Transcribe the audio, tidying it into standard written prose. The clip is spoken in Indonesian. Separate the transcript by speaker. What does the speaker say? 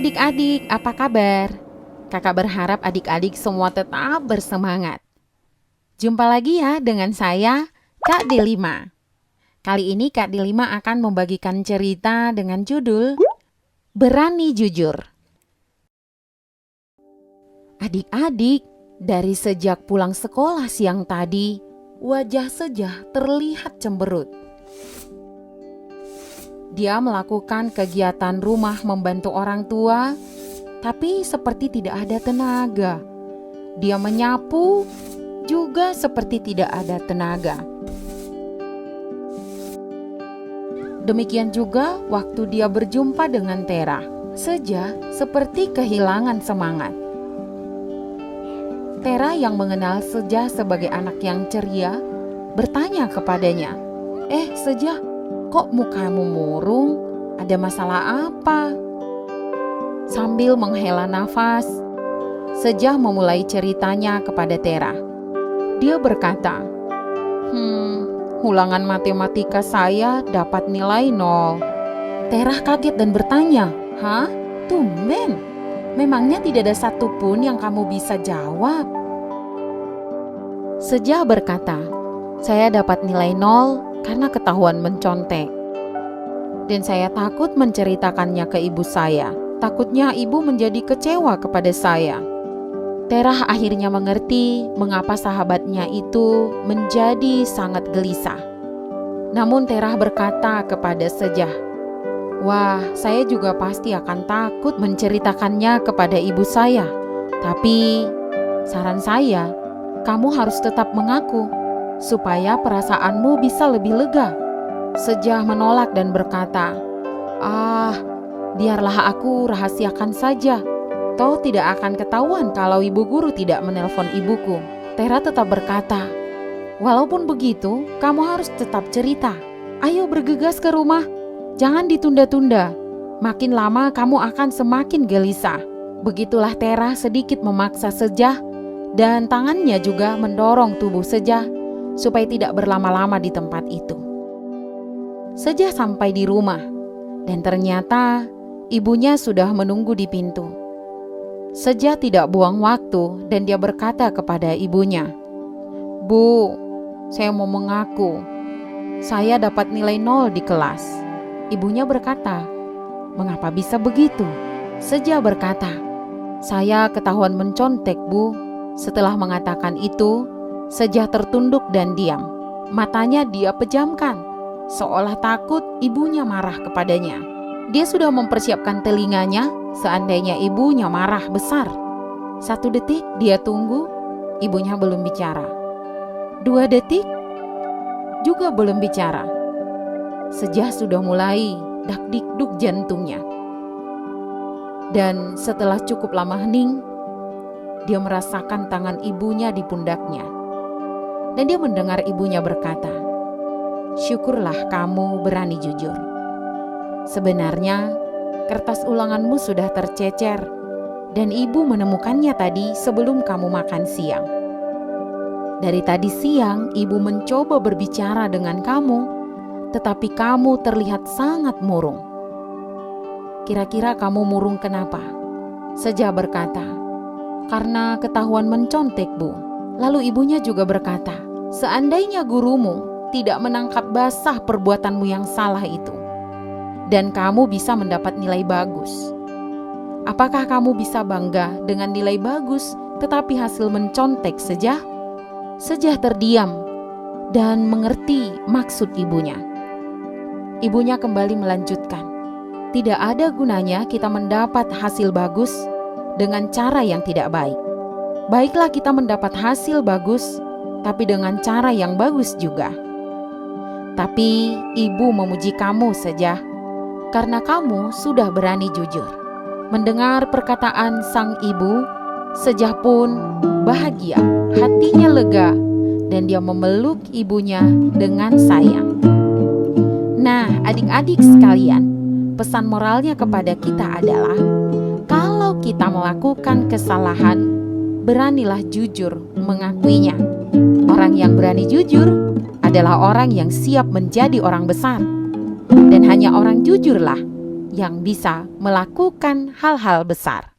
Speaker 1: adik-adik, apa kabar? Kakak berharap adik-adik semua tetap bersemangat. Jumpa lagi ya dengan saya, Kak Delima. Kali ini Kak Delima akan membagikan cerita dengan judul Berani Jujur. Adik-adik, dari sejak pulang sekolah siang tadi, wajah Sejah terlihat cemberut. Dia melakukan kegiatan rumah membantu orang tua, tapi seperti tidak ada tenaga. Dia menyapu, juga seperti tidak ada tenaga. Demikian juga waktu dia berjumpa dengan Tera. Sejah seperti kehilangan semangat. Tera yang mengenal Sejah sebagai anak yang ceria, bertanya kepadanya, Sejah, kok mukamu murung? Ada masalah apa? Sambil menghela nafas, Sejah memulai ceritanya kepada Tera. Dia berkata, ulangan matematika saya dapat nilai 0. Tera kaget dan bertanya, hah? Tumben? Memangnya tidak ada satupun yang kamu bisa jawab? Sejah berkata, saya dapat nilai 0 karena ketahuan mencontek. Dan saya takut menceritakannya ke ibu saya. Takutnya ibu menjadi kecewa kepada saya. Tera akhirnya mengerti mengapa sahabatnya itu menjadi sangat gelisah. Namun Tera berkata kepada Sejah, wah, saya juga pasti akan takut menceritakannya kepada ibu saya. Tapi saran saya, kamu harus tetap mengaku supaya perasaanmu bisa lebih lega. Sejah menolak dan berkata, biarlah aku rahasiakan saja. Toh tidak akan ketahuan kalau ibu guru tidak menelpon ibuku. Tera tetap berkata, walaupun begitu, kamu harus tetap cerita. Ayo bergegas ke rumah, jangan ditunda-tunda. Makin lama kamu akan semakin gelisah. Begitulah Tera sedikit memaksa Sejah dan tangannya juga mendorong tubuh Sejah supaya tidak berlama-lama di tempat itu. Sejah sampai di rumah dan ternyata ibunya sudah menunggu di pintu. Sejah tidak buang waktu dan dia berkata kepada ibunya, Bu, saya mau mengaku, saya dapat nilai 0 di kelas. Ibunya berkata, mengapa bisa begitu? Sejah berkata, saya ketahuan mencontek, Bu. Setelah mengatakan itu, Sejah tertunduk dan diam. Matanya dia pejamkan, seolah takut ibunya marah kepadanya. Dia sudah mempersiapkan telinganya seandainya ibunya marah besar. 1 detik dia tunggu, ibunya belum bicara. 2 detik, juga belum bicara. Sejah sudah mulai dak-dikduk jantungnya. Dan setelah cukup lama hening, dia merasakan tangan ibunya di pundaknya. Dan dia mendengar ibunya berkata, syukurlah kamu berani jujur. Sebenarnya, kertas ulanganmu sudah tercecer dan ibu menemukannya tadi sebelum kamu makan siang. Dari tadi siang, ibu mencoba berbicara dengan kamu, tetapi kamu terlihat sangat murung. Kira-kira kamu murung kenapa? Sejah berkata, karena ketahuan mencontek, Bu. Lalu ibunya juga berkata, seandainya gurumu tidak menangkap basah perbuatanmu yang salah itu, dan kamu bisa mendapat nilai bagus. Apakah kamu bisa bangga dengan nilai bagus tetapi hasil mencontek, Sejah? Sejah terdiam dan mengerti maksud ibunya. Ibunya kembali melanjutkan, tidak ada gunanya kita mendapat hasil bagus dengan cara yang tidak baik. Baiklah kita mendapat hasil bagus, tapi dengan cara yang bagus juga. Tapi ibu memuji kamu, Sejah, karena kamu sudah berani jujur. Mendengar perkataan sang ibu, Sejah pun bahagia, hatinya lega, dan dia memeluk ibunya dengan sayang. Nah, adik-adik sekalian, pesan moralnya kepada kita adalah, kalau kita melakukan kesalahan, beranilah jujur mengakuinya. Orang yang berani jujur adalah orang yang siap menjadi orang besar. Dan hanya orang jujurlah yang bisa melakukan hal-hal besar.